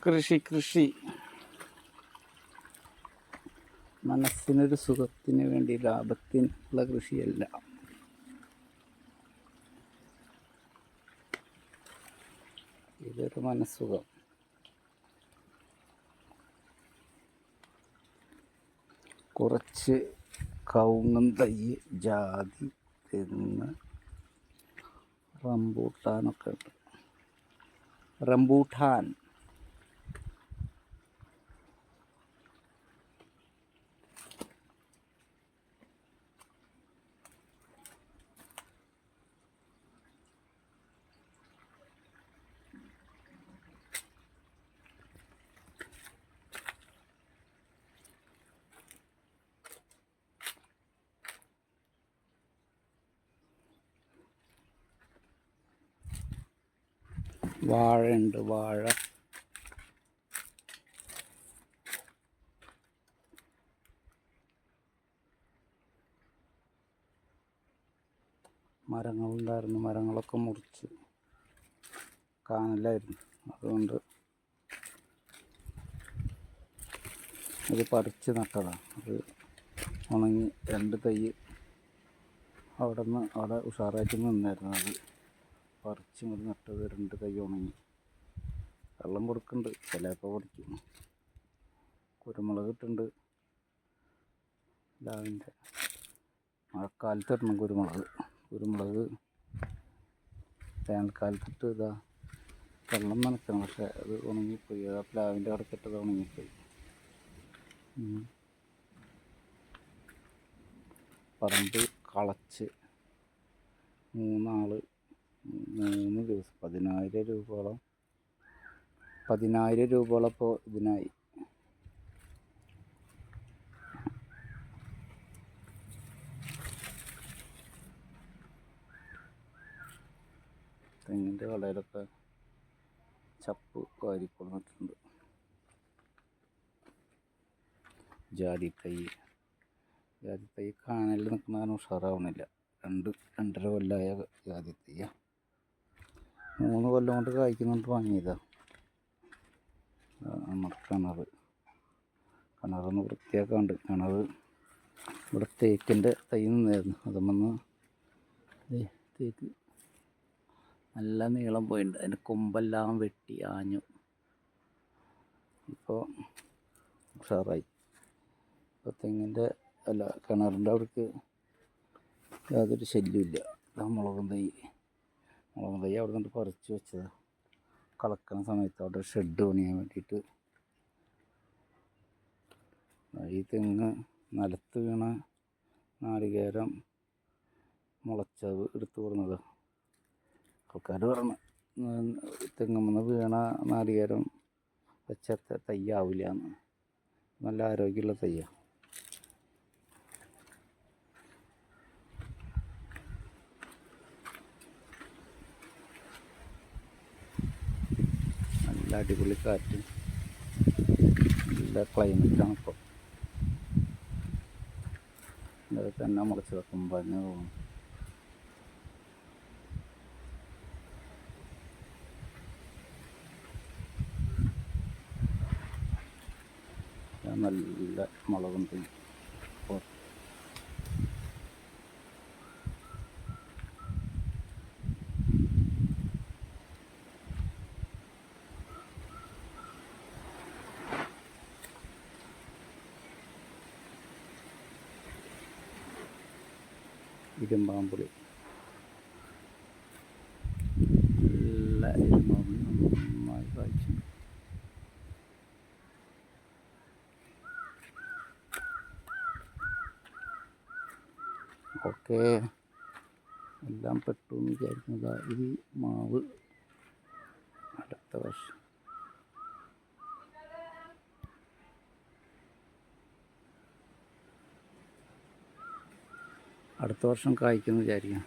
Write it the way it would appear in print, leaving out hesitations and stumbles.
കൃഷി മനസ്സിനൊരു സുഖത്തിന് വേണ്ടി ലാഭത്തിനുള്ള കൃഷിയല്ല. ഇതൊരു മനസ്സുഖം. കുറച്ച് കവുങ്ങും തൈ, ജാതി, തെങ്ങ്, റംബൂട്ടാനൊക്കെ ഉണ്ട്. റംബൂട്ടാൻ വാഴയുണ്ട്. വാഴ മരങ്ങളുണ്ടായിരുന്നു, മരങ്ങളൊക്കെ മുറിച്ച് കാനലായിരുന്നു. അതുകൊണ്ട് ഇത് പറിച്ച് നട്ടതാണ്. അത് ഉണങ്ങി. 2 തൈ അവിടെ ഉഷാറായിട്ട് നിന്നായിരുന്നു. അത് പറിച്ച് ഇങ്ങോട്ട് നട്ടത് 2 തൈ ഉണങ്ങി. വെള്ളം കൊടുക്കുന്നുണ്ട്, ചിലപ്പോൾ പൊടിക്കും. കുരുമുളക് ഇട്ടുണ്ട്. ലാവിൻ്റെ മഴക്കാലത്ത് ഇടണം കുരുമുളക് വേനൽക്കാലത്തിട്ട് ഇതാ വെള്ളം നനയ്ക്കണം. പക്ഷെ അത് ഉണങ്ങിപ്പോയി. ആ പ്ലാവിൻ്റെ അടക്കിട്ടത് ഉണങ്ങിപ്പോയി. പറമ്പ് കളച്ച് 3 ദിവസം 10,000 രൂപയോളം ഇപ്പോൾ ഇതിനായി. തെങ്ങിൻ്റെ കടയിലൊക്കെ ചപ്പ് വാരിക്കൊണ്ടിട്ടുണ്ട്. ജാതി തൈ കാനലിൽ നിൽക്കുന്നതാണ് ഉഷാറാവണില്ല. 2-2.5 കൊല്ലമായ ജാതി തൈ. 3 കൊല്ലം കൊണ്ട് കായ്ക്കുന്നുണ്ട്. വാങ്ങിയതാണ്. നമ്മുടെ കിണറൊന്ന് വൃത്തിയാക്കാണ്ട്. കിണർ ഇവിടെ തേക്കിൻ്റെ തൈ നിന്നായിരുന്നു. അതുമെന്ന് തേക്ക് നല്ല നീളം പോയിട്ടുണ്ട്. അതിൻ്റെ കൊമ്പെല്ലാം വെട്ടി ആഞ്ഞു. ഇപ്പോൾ ഉഷാറായി. ഇപ്പോൾ തെങ്ങിൻ്റെ കിണറിൻ്റെ അവിടേക്ക് യാതൊരു ശല്യമില്ല. മുളകും തൈ അവിടെ നിന്ന് പറിച്ച് വെച്ചതാണ്. കളക്കുന്ന സമയത്ത് അവിടെ ഷെഡ് പണിയാൻ വേണ്ടിയിട്ട്. ഈ തെങ്ങ് നിലത്ത് വീണ നാളികേരം മുളച്ചത് എടുത്തു കൊടുക്കുന്നത്. ആൾക്കാർ പറഞ്ഞു തെങ്ങുമെന്ന് വീണ നാളികേരം വെച്ച തയ്യാവില്ല എന്ന്. നല്ല ആരോഗ്യമുള്ള തയ്യാണ്. നല്ല അടിപൊളി കാറ്റും നല്ല ക്ലൈമറ്റാണ് ഇപ്പോൾ. ഇതൊക്കെ തന്നെ മുളച്ച് വെക്കുമ്പോൾ തന്നെ തോന്നും. നല്ല മുളകും തൈ. ഇരുമ്പാമ്പുളി നല്ല ഇരുമ്പാമ്പുളി നന്നായി കായ്ച്ചു. ഓക്കെ, എല്ലാം പെട്ടു എന്ന് വിചാരിക്കുന്നത്. ഈ മാവ് അടുത്ത വർഷം കായ്ക്കുമെന്ന് വിചാരിക്കാം.